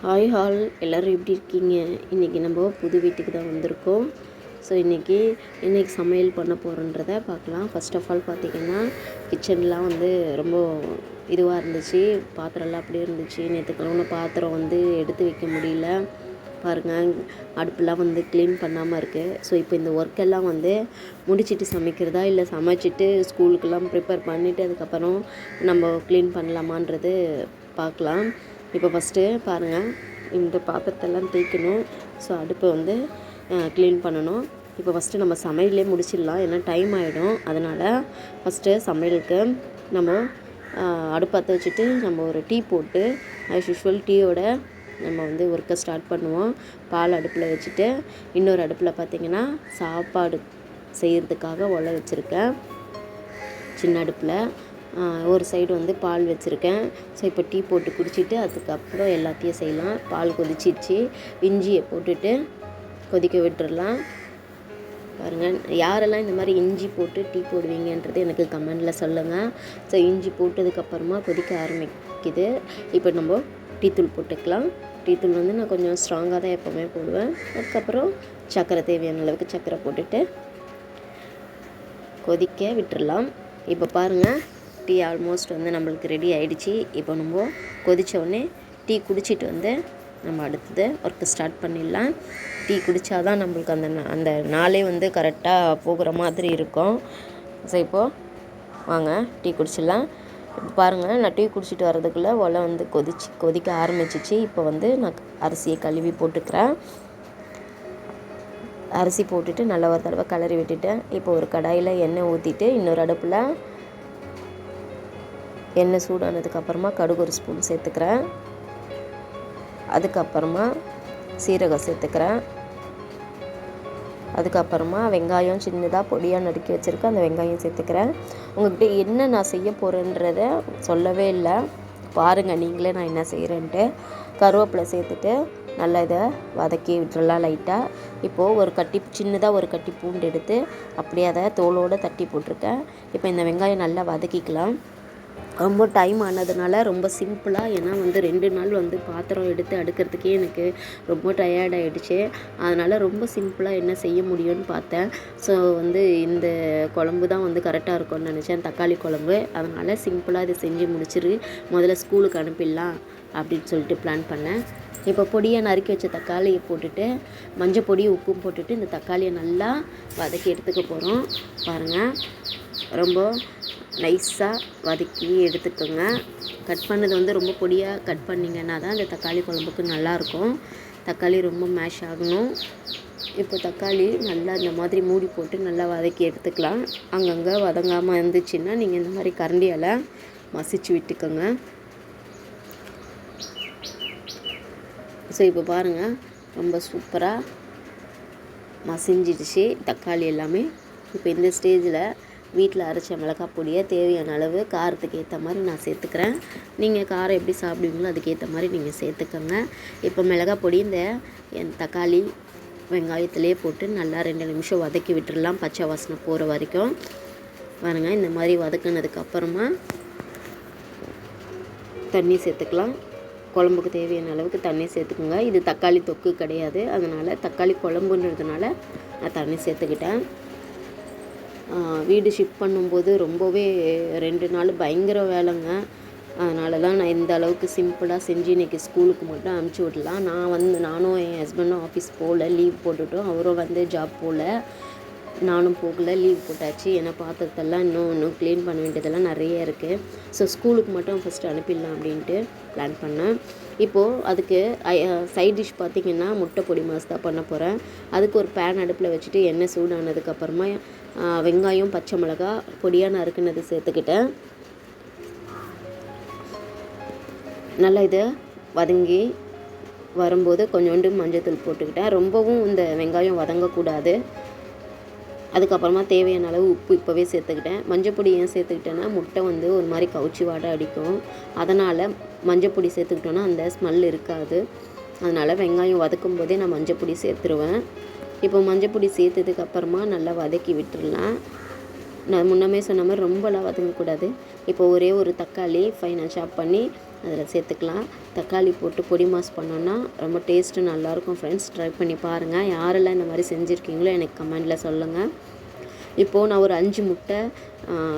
Hi hall எல்லோரும் எப்படி இருக்கீங்க? இன்றைக்கி நம்ம புது வீட்டுக்கு தான் வந்திருக்கோம். ஸோ இன்றைக்கி சமையல் பண்ண போகிறோன்றதை பார்க்கலாம். ஃபர்ஸ்ட் ஆஃப் ஆல் பார்த்திங்கன்னா கிச்சன்லாம் வந்து ரொம்ப இதுவாக இருந்துச்சு, பாத்திரம்லாம் அப்படியே இருந்துச்சு. நேற்று கழுவுன பாத்திரம் வந்து எடுத்து வைக்க முடியல பாருங்கள். அடுப்பெல்லாம் வந்து க்ளீன் பண்ணாமல் இருக்குது. ஸோ இப்போ இந்த ஒர்க்கெல்லாம் வந்து முடிச்சுட்டு சமைக்கிறதா இல்லை சமைச்சிட்டு ஸ்கூலுக்கெல்லாம் ப்ரிப்பேர் பண்ணிவிட்டு அதுக்கப்புறம் நம்ம க்ளீன் பண்ணலாமான்றது பார்க்கலாம். இப்போ ஃபஸ்ட்டு பாருங்கள், இந்த பாத்திரத்தெல்லாம் தேய்க்கணும். ஸோ அடுப்பை வந்து க்ளீன் பண்ணணும். இப்போ ஃபஸ்ட்டு நம்ம சமையலே முடிச்சிடலாம், ஏன்னா டைம் ஆகிடும். அதனால் ஃபஸ்ட்டு சமையலுக்கு நம்ம அடுப்பை பற்ற வச்சுட்டு நம்ம ஒரு டீ போட்டு ஆஸ் யூஷுவல் டீயோட நம்ம வந்து ஒர்க்கை ஸ்டார்ட் பண்ணுவோம். பால் அடுப்பில் வச்சுட்டு இன்னொரு அடுப்பில் பார்த்திங்கன்னா சாப்பாடு செய்கிறதுக்காக ஒலை வச்சுருக்கேன். சின்ன அடுப்பில் ஒரு சைடு வந்து பால் வச்சுருக்கேன். ஸோ இப்போ டீ போட்டு குடிச்சிட்டு அதுக்கப்புறம் எல்லாத்தையும் செய்யலாம். பால் கொதிச்சிடுச்சு, இஞ்சியை போட்டுட்டு கொதிக்க விட்டுடலாம். பாருங்கள், யாரெல்லாம் இந்த மாதிரி இஞ்சி போட்டு டீ போடுவீங்கன்றது எனக்கு கமெண்டில் சொல்லுங்கள். ஸோ இஞ்சி போட்டதுக்கப்புறமா கொதிக்க ஆரம்பிக்குது. இப்போ நம்ம டீத்தூள் போட்டுக்கலாம். டீத்தூள் வந்து நான் கொஞ்சம் ஸ்ட்ராங்காக தான் எப்போவுமே போடுவேன். அதுக்கப்புறம் சர்க்கரை, தேவையான அளவுக்கு சர்க்கரை போட்டுட்டு கொதிக்க விட்டுடலாம். இப்போ பாருங்கள், டீ ஆல்மோஸ்ட் வந்து நம்மளுக்கு ரெடி ஆகிடுச்சி. இப்போ நம்ம கொதித்தோடனே டீ குடிச்சிட்டு வந்து நம்ம அடுத்தது ஒர்க்கு ஸ்டார்ட் பண்ணிடலாம். டீ குடித்தா தான் நம்மளுக்கு அந்த நாளே வந்து கரெக்டாக போகிற மாதிரி இருக்கும். ஸோ இப்போது வாங்க டீ குடிச்சிடலாம். இப்போ பாருங்கள், நான் டீ குடிச்சிட்டு வர்றதுக்குள்ளே ஒலை வந்து கொதிக்க ஆரம்பிச்சிச்சு. இப்போ வந்து நான் அரிசியை கழுவி போட்டுக்கிறேன். அரிசி போட்டுட்டு நல்லா ஒரு தடவை கிளறி விட்டுட்டேன். இப்போ ஒரு கடாயில் எண்ணெய் ஊற்றிட்டு இன்னொரு அடுப்பில் எண்ணெய் சூடானதுக்கப்புறமா கடுகு ஒரு ஸ்பூன் சேர்த்துக்கிறேன். அதுக்கப்புறமா சீரகம் சேர்த்துக்கிறேன். அதுக்கப்புறமா வெங்காயம் சின்னதாக பொடியாக நறுக்கி வச்சுருக்கேன், அந்த வெங்காயம் சேர்த்துக்கிறேன். உங்கள்கிட்ட என்ன நான் செய்ய போகிறேன்றத சொல்லவே இல்லை, பாருங்கள் நீங்களே நான் என்ன செய்கிறேன்ட்டு. கருவேப்பிலை சேர்த்துட்டு நல்லா இதை வதக்கி விட்டுறலாம் லைட்டாக. இப்போது சின்னதாக ஒரு கட்டி பூண்டு எடுத்து அப்படியே அதை தோலோடு தட்டி போட்டிருக்கேன். இப்போ இந்த வெங்காயம் நல்லா வதக்கிக்கலாம். ரொம்ப டைம் ஆனதுனால ரொம்ப சிம்பிளாக, ஏன்னா வந்து 2 நாள் வந்து பாத்திரம் எடுத்து அடுக்கிறதுக்கே எனக்கு ரொம்ப டயர்டாகிடுச்சு. அதனால் ரொம்ப சிம்பிளாக என்ன செய்ய முடியும்னு பார்த்தேன். ஸோ வந்து இந்த குழம்பு தான் வந்து கரெக்டாக இருக்கும்னு நினச்சேன், தக்காளி குழம்பு. அதனால் சிம்பிளாக இதை செஞ்சு முடிச்சிரு, முதல்ல ஸ்கூலுக்கு அனுப்பிடலாம் அப்படின்னு சொல்லிட்டு பிளான் பண்ணேன். இப்போ பொடியை நறுக்கி வச்ச தக்காளியை போட்டுட்டு மஞ்சள் பொடி உப்பும் போட்டுட்டு இந்த தக்காளியை நல்லா வதக்கி எடுத்துக்க போகிறோம். பாருங்கள், ரொம்ப நைஸாக வதக்கி எடுத்துக்கோங்க. கட் பண்ணது வந்து ரொம்ப பொடியாக கட் பண்ணிங்கன்னா தான் இந்த தக்காளி குழம்புக்கு நல்லாயிருக்கும். தக்காளி ரொம்ப மேஷ் ஆகணும். இப்போ தக்காளி நல்லா இந்த மாதிரி மூடி போட்டு நல்லா வதக்கி எடுத்துக்கலாம். அங்கங்கே வதங்காமல் இருந்துச்சுன்னா நீங்கள் இந்த மாதிரி கரண்டியால் மசிச்சு விட்டுக்கோங்க. ஸோ இப்போ பாருங்கள், ரொம்ப சூப்பராக மசிஞ்சிடுச்சு தக்காளி எல்லாமே. இப்போ இந்த ஸ்டேஜில் வீட்டில் அரைச்ச மிளகாய் பொடியை தேவையான அளவு காரத்துக்கு ஏற்ற மாதிரி நான் சேர்த்துக்கிறேன். நீங்கள் காரம் எப்படி சாப்பிடுவீங்களோ அதுக்கேற்ற மாதிரி நீங்கள் சேர்த்துக்கோங்க. இப்போ மிளகாய் பொடி என் தக்காளி வெங்காயத்திலே போட்டு நல்லா 2 நிமிஷம் வதக்கி விட்டுடலாம், பச்சை வாசனை போகிற வரைக்கும். பாருங்கள், இந்த மாதிரி வதக்கினதுக்கப்புறமா தண்ணி சேர்த்துக்கலாம். குழம்புக்கு தேவையான அளவுக்கு தண்ணி சேர்த்துக்குங்க. இது தக்காளி தொக்கு கிடையாது, அதனால் தக்காளி குழம்புன்றதுனால நான் தண்ணி சேர்த்துக்கிட்டேன். வீடு ஷிஃப்ட் பண்ணும்போது ரொம்பவே 2 நாள் பயங்கர வேலைங்க. அதனால தான் நான் இந்த அளவுக்கு சிம்பிளாக செஞ்சு இன்றைக்கி ஸ்கூலுக்கு மட்டும் அனுப்பிச்சி விடலாம். நானும் என் ஹஸ்பண்டும் ஆஃபீஸ் போகல, லீவ் போட்டுவிட்டோம். அவரும் வந்து ஜாப் போகல, நானும் போகல, லீவ் போட்டாச்சு. ஏன்னா பாத்திரத்தெல்லாம் இன்னும் க்ளீன் பண்ண வேண்டியதெல்லாம் நிறைய இருக்குது. ஸோ ஸ்கூலுக்கு மட்டும் ஃபஸ்ட்டு அனுப்பிடலாம் அப்படின்ட்டு பிளான் பண்ணேன். இப்போது அதுக்கு சைட் டிஷ் பார்த்திங்கன்னா முட்டை பொடி மாஸ் தான் பண்ண போகிறேன். அதுக்கு ஒரு பேன் அடுப்பில் வச்சுட்டு எண்ணெய் சூடானதுக்கப்புறமா வெங்காயம் பச்சை மிளகா பொடியாக நறுக்குனது சேர்த்துக்கிட்டேன். நல்லா இதை வதங்கி வரும்போது கொஞ்சோண்டு மஞ்சள்தூள் போட்டுக்கிட்டேன். ரொம்பவும் இந்த வெங்காயம் வதங்கக்கூடாது. அதுக்கப்புறமா தேவையான அளவு உப்பு இப்போவே சேர்த்துக்கிட்டேன். மஞ்சள் பொடி ஏன் சேர்த்துக்கிட்டேன்னா முட்டை வந்து ஒரு மாதிரி கவுச்சி வாடை அடிக்கும், அதனால் மஞ்சள் பொடி சேர்த்துக்கிட்டோன்னா அந்த ஸ்மெல் இருக்காது. அதனால் வெங்காயம் வதக்கும் போதே நான் மஞ்சள் பொடி சேர்த்துருவேன். இப்போ மஞ்சள் பொடி சேர்த்ததுக்கப்புறமா நல்லா வதக்கி விட்டுடலாம். நான் முன்னமே சொன்ன மாதிரி ரொம்பலாம் வதங்கக்கூடாது. இப்போ ஒரே ஒரு தக்காளி ஃபைனாக சாப் பண்ணி அதில் சேர்த்துக்கலாம். தக்காளி போட்டு பொடி மாஸ் பண்ணோன்னா ரொம்ப டேஸ்ட்டு நல்லாயிருக்கும் ஃப்ரெண்ட்ஸ். ட்ரை பண்ணி பாருங்கள். யாரெல்லாம் இந்த மாதிரி செஞ்சுருக்கீங்களோ எனக்கு கமெண்டில் சொல்லுங்கள். இப்போது நான் ஒரு 5 முட்டை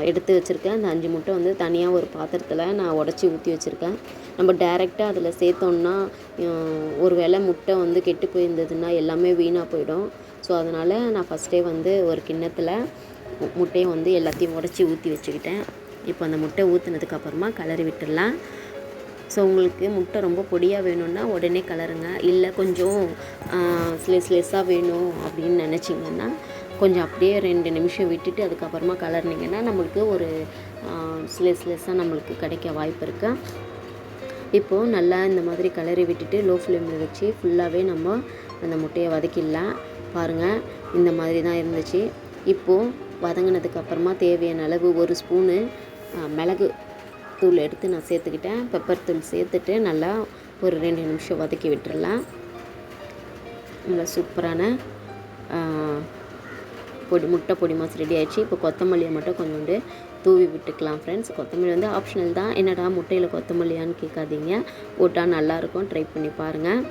எடுத்து வச்சுருக்கேன். அந்த 5 முட்டை வந்து தனியாக ஒரு பாத்திரத்தில் நான் உடச்சி ஊற்றி வச்சுருக்கேன். நம்ம டைரெக்டாக அதில் சேர்த்தோன்னா ஒரு வேளை முட்டை வந்து கெட்டு போயிருந்ததுன்னா எல்லாமே வீணாக போயிடும். ஸோ அதனால் நான் ஃபஸ்ட்டே வந்து ஒரு கிண்ணத்தில் முட்டையை வந்து எல்லாத்தையும் உடச்சி ஊற்றி வச்சுக்கிட்டேன். இப்போ அந்த முட்டை ஊற்றுனதுக்கப்புறமா கிளறி விட்டுடலாம். ஸோ உங்களுக்கு முட்டை ரொம்ப பொடியாக வேணும்னா உடனே கலருங்க. இல்லை கொஞ்சம் ஸ்லேஸாக வேணும் அப்படின்னு நினச்சிங்கன்னா கொஞ்சம் அப்படியே 2 நிமிஷம் விட்டுட்டு அதுக்கப்புறமா கலர்னிங்கன்னா நம்மளுக்கு ஒரு ஸ்லேஸாக நம்மளுக்கு கிடைக்க வாய்ப்பு இருக்குது. இப்போது நல்லா இந்த மாதிரி கிளறி விட்டுட்டு லோ ஃப்ளேமில் வச்சு ஃபுல்லாகவே நம்ம அந்த முட்டையை வதக்கிடலாம். பாருங்கள், இந்த மாதிரி தான் இருந்துச்சு. இப்போது வதங்கினதுக்கப்புறமா தேவையான அளவு 1 ஸ்பூனு மிளகு தூள் எடுத்து நான் சேர்த்துக்கிட்டேன். பெப்பர் தூள் சேர்த்துட்டு நல்லா ஒரு 2 நிமிஷம் வதக்கி விட்டுடலாம். நல்லா சூப்பரான முட்டை பொடி மாஸ் ரெடி ஆகிடுச்சு. இப்போ கொத்தமல்லியை மட்டும் கொஞ்சோண்டு தூவி விட்டுக்கலாம் ஃப்ரெண்ட்ஸ். கொத்தமல்லி வந்து ஆப்ஷனல் தான். என்னடா முட்டையில் கொத்தமல்லியான்னு கேட்காதீங்க, போட்டால் நல்லாயிருக்கும். ட்ரை பண்ணி பாருங்கள்.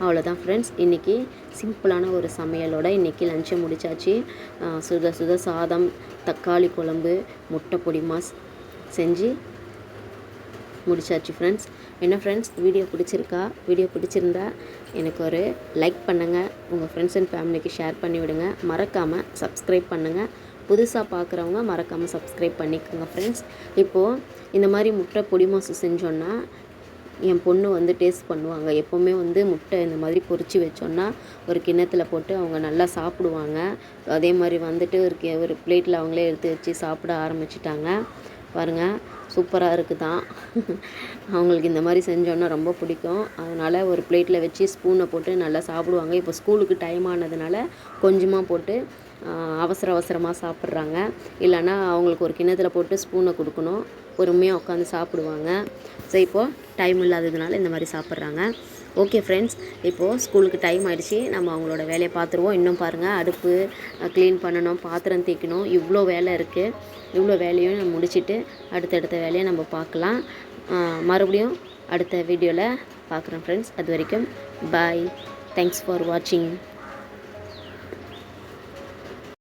அவ்வளோதான் ஃப்ரெண்ட்ஸ். இன்றைக்கி சிம்பிளான ஒரு சமையலோட இன்றைக்கி லஞ்சை முடிச்சாச்சு. சுட சுட சாதம், தக்காளி குழம்பு, முட்டை பொடி மாஸ் செஞ்சு முடிச்சாச்சு ஃப்ரெண்ட்ஸ். என்ன ஃப்ரெண்ட்ஸ், வீடியோ பிடிச்சிருக்கா? வீடியோ பிடிச்சிருந்தா எனக்கு ஒரு லைக் பண்ணுங்கள். உங்கள் ஃப்ரெண்ட்ஸ் அண்ட் ஃபேமிலிக்கு ஷேர் பண்ணி விடுங்க. மறக்காமல் சப்ஸ்கிரைப் பண்ணுங்கள். புதுசாக பார்க்குறவங்க மறக்காமல் சப்ஸ்கிரைப் பண்ணிக்கோங்க ஃப்ரெண்ட்ஸ். இப்போது இந்த மாதிரி முட்டை பொடி மாசு செஞ்சோன்னா என் பொண்ணு வந்து டேஸ்ட் பண்ணுவாங்க. எப்போவுமே வந்து முட்டை இந்த மாதிரி பொரித்து வச்சோன்னா ஒரு கிண்ணத்தில் போட்டு அவங்க நல்லா சாப்பிடுவாங்க. அதே மாதிரி வந்துட்டு ஒரு பிளேட்டில் அவங்களே எடுத்து வச்சு சாப்பிட ஆரம்பிச்சிட்டாங்க. பாருங்கள், சூப்பராக இருக்குது தான். அவங்களுக்கு இந்த மாதிரி செஞ்சோன்னா ரொம்ப பிடிக்கும். அதனால் ஒரு பிளேட்டில் வச்சு ஸ்பூனை போட்டு நல்லா சாப்பிடுவாங்க. இப்போ ஸ்கூலுக்கு டைம் ஆனதுனால கொஞ்சமாக போட்டு அவசரமாக சாப்பிட்றாங்க. இல்லைன்னா அவங்களுக்கு ஒரு கிண்ணத்தில் போட்டு ஸ்பூனை கொடுக்கணும், பொறுமையாக உட்காந்து சாப்பிடுவாங்க. ஸோ இப்போது டைம் இல்லாததுனால இந்த மாதிரி சாப்பிட்றாங்க. ஓகே ஃப்ரெண்ட்ஸ், இப்போது ஸ்கூலுக்கு டைம் ஆகிடுச்சி. நம்ம அவங்களோட வேலையை பார்த்துருவோம். இன்னும் பாருங்கள், அடுப்பு க்ளீன் பண்ணணும், பாத்திரம் தேய்க்கணும், இவ்வளோ வேலை இருக்குது. இவ்வளோ வேலையும் நம்ம முடிச்சுட்டு அடுத்தடுத்த வேலையை நம்ம பார்க்கலாம். மறுபடியும் அடுத்த வீடியோவில் பார்க்குறேன் ஃப்ரெண்ட்ஸ். அது வரைக்கும் பாய். தேங்க்ஸ் ஃபார் வாட்சிங்.